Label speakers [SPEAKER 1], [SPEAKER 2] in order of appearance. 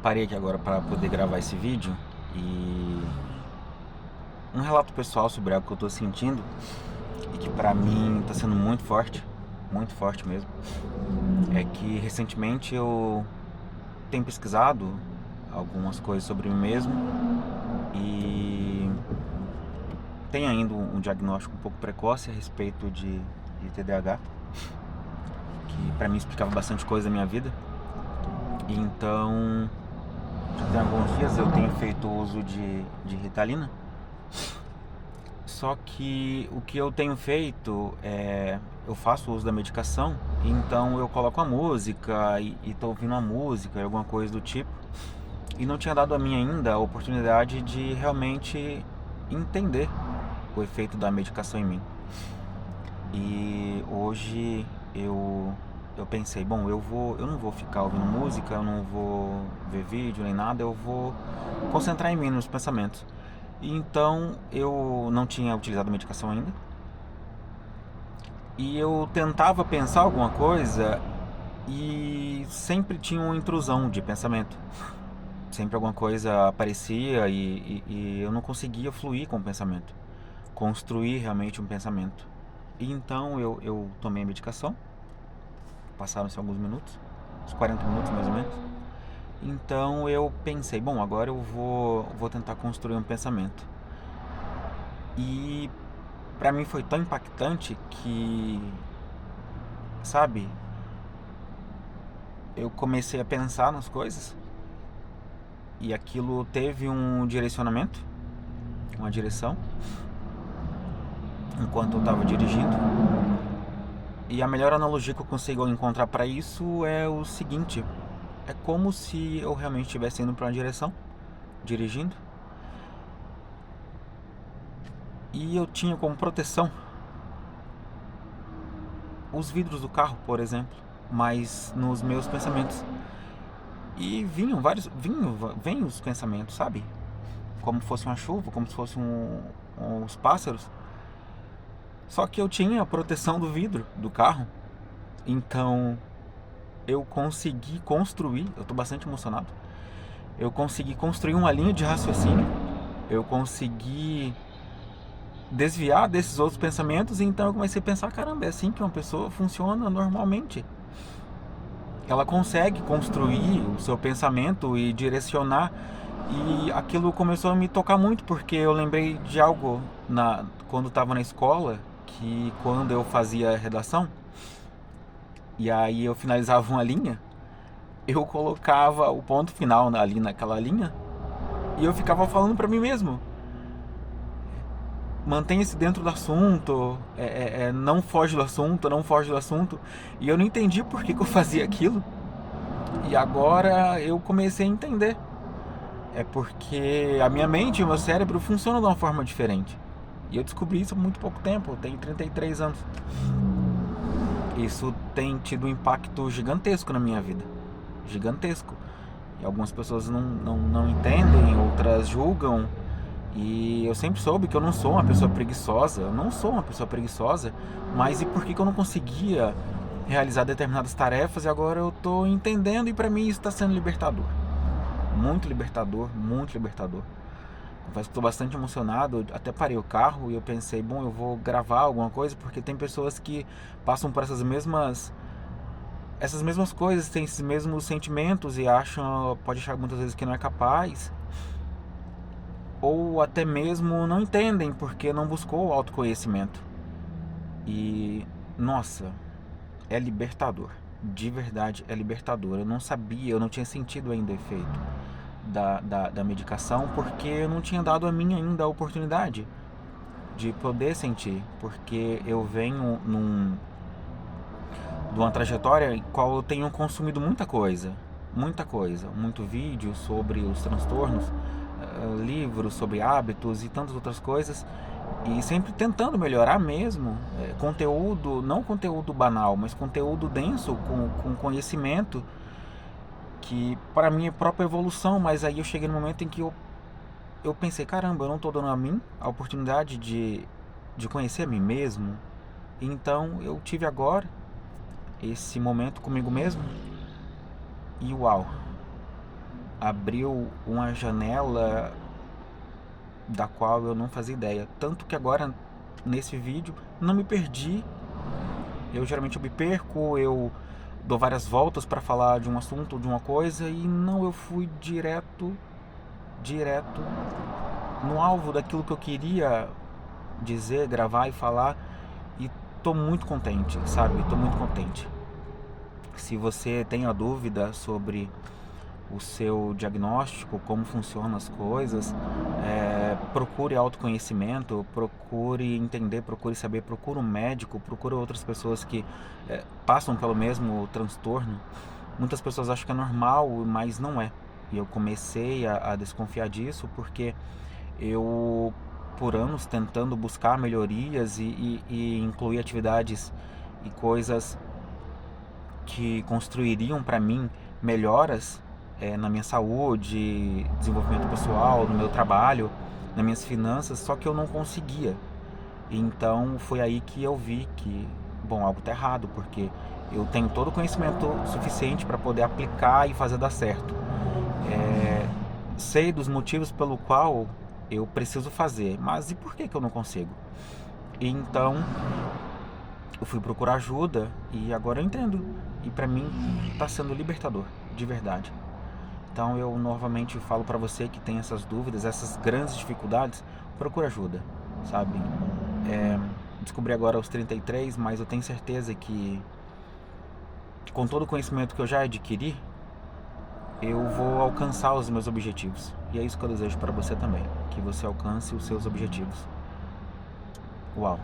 [SPEAKER 1] Parei aqui agora para poder gravar esse vídeo e um relato pessoal sobre algo que eu tô sentindo e que pra mim tá sendo muito forte mesmo. É que recentemente eu tenho pesquisado algumas coisas sobre mim mesmo e tenho ainda um diagnóstico um pouco precoce a respeito de TDAH, que pra mim explicava bastante coisa da minha vida. Então, já tem alguns dias eu tenho feito uso de Ritalina. Só que o que eu tenho feito é, eu faço uso da medicação, então eu coloco a música e tô ouvindo a música, alguma coisa do tipo, e não tinha dado a mim ainda a oportunidade de realmente entender o efeito da medicação em mim. E hoje eu pensei, bom, eu não vou ficar ouvindo música, eu não vou ver vídeo nem nada, eu vou concentrar em mim, nos pensamentos. E então eu não tinha utilizado a medicação ainda. E eu tentava pensar alguma coisa e sempre tinha uma intrusão de pensamento. Sempre alguma coisa aparecia e eu não conseguia fluir com o pensamento, construir realmente um pensamento. E então eu tomei a medicação, passaram-se alguns minutos, uns 40 minutos mais ou menos. Então eu pensei, bom, agora eu vou tentar construir um pensamento. E pra mim foi tão impactante que, sabe, eu comecei a pensar nas coisas e aquilo teve um direcionamento, uma direção, enquanto eu estava dirigindo. E a melhor analogia que eu consigo encontrar para isso é o seguinte: é como se eu realmente estivesse indo para uma direção, dirigindo, e eu tinha como proteção os vidros do carro, por exemplo, mas nos meus pensamentos. E vêm os pensamentos, sabe? Como se fosse uma chuva, como se fossem uns pássaros. Só que eu tinha a proteção do vidro do carro. Então eu consegui construir, eu tô bastante emocionado. Eu consegui construir uma linha de raciocínio. Eu consegui desviar desses outros pensamentos, e então eu comecei a pensar, caramba, é assim que uma pessoa funciona normalmente. Ela consegue construir o seu pensamento e direcionar. E aquilo começou a me tocar muito, porque eu lembrei de algo quando estava na escola, que quando eu fazia redação, e aí eu finalizava uma linha, eu colocava o ponto final ali naquela linha, e eu ficava falando pra mim mesmo: mantenha-se dentro do assunto, não foge do assunto, não foge do assunto. E eu não entendi por que eu fazia aquilo, e agora eu comecei a entender. É porque a minha mente e o meu cérebro funcionam de uma forma diferente. E eu descobri isso há muito pouco tempo, eu tenho 33 anos. Isso tem tido um impacto gigantesco na minha vida. Gigantesco. E algumas pessoas não entendem, outras julgam. E eu sempre soube que eu não sou uma pessoa preguiçosa. Eu não sou uma pessoa preguiçosa. Mas e por que eu não conseguia realizar determinadas tarefas? E agora eu tô entendendo, e pra mim isso tá sendo libertador. Muito libertador, muito libertador. Confesso que estou bastante emocionado. Até parei o carro e eu pensei, bom, eu vou gravar alguma coisa, porque tem pessoas que passam por essas mesmas coisas, têm esses mesmos sentimentos e pode achar muitas vezes que não é capaz, ou até mesmo não entendem porque não buscou o autoconhecimento. E nossa, é libertador. De verdade é libertador. Eu não sabia, eu não tinha sentido ainda o efeito da medicação, porque eu não tinha dado a mim ainda a oportunidade de poder sentir, porque eu venho de uma trajetória em qual eu tenho consumido muita coisa, muito vídeo sobre os transtornos, livros sobre hábitos e tantas outras coisas, e sempre tentando melhorar mesmo, conteúdo, não conteúdo banal, mas conteúdo denso, com conhecimento, que para mim é própria evolução. Mas aí eu cheguei no momento em que eu pensei, caramba, eu não estou dando a mim a oportunidade de conhecer a mim mesmo. Então eu tive agora esse momento comigo mesmo e uau, abriu uma janela da qual eu não fazia ideia. Tanto que agora, nesse vídeo, não me perdi. Eu geralmente me perco, eu dou várias voltas para falar de um assunto, de uma coisa, e não, eu fui direto no alvo daquilo que eu queria dizer, gravar e falar, e tô muito contente, sabe? Tô muito contente. Se você tem a dúvida sobre o seu diagnóstico, como funcionam as coisas, procure autoconhecimento, procure entender, procure saber, procure um médico, procure outras pessoas que passam pelo mesmo transtorno. Muitas pessoas acham que é normal, mas não é. E eu comecei a desconfiar disso porque eu, por anos, tentando buscar melhorias e incluir atividades e coisas que construiriam para mim melhoras na minha saúde, desenvolvimento pessoal, no meu trabalho, nas minhas finanças, só que eu não conseguia. Então foi aí que eu vi que, bom, algo está errado, porque eu tenho todo o conhecimento suficiente para poder aplicar e fazer dar certo. Sei dos motivos pelo qual eu preciso fazer, mas e por que eu não consigo? Então eu fui procurar ajuda e agora eu entendo. E pra mim tá sendo libertador, de verdade. Então eu novamente falo pra você que tem essas dúvidas, essas grandes dificuldades, procura ajuda, sabe? Descobri agora aos 33, mas eu tenho certeza que com todo o conhecimento que eu já adquiri, eu vou alcançar os meus objetivos. E é isso que eu desejo pra você também, que você alcance os seus objetivos. Uau!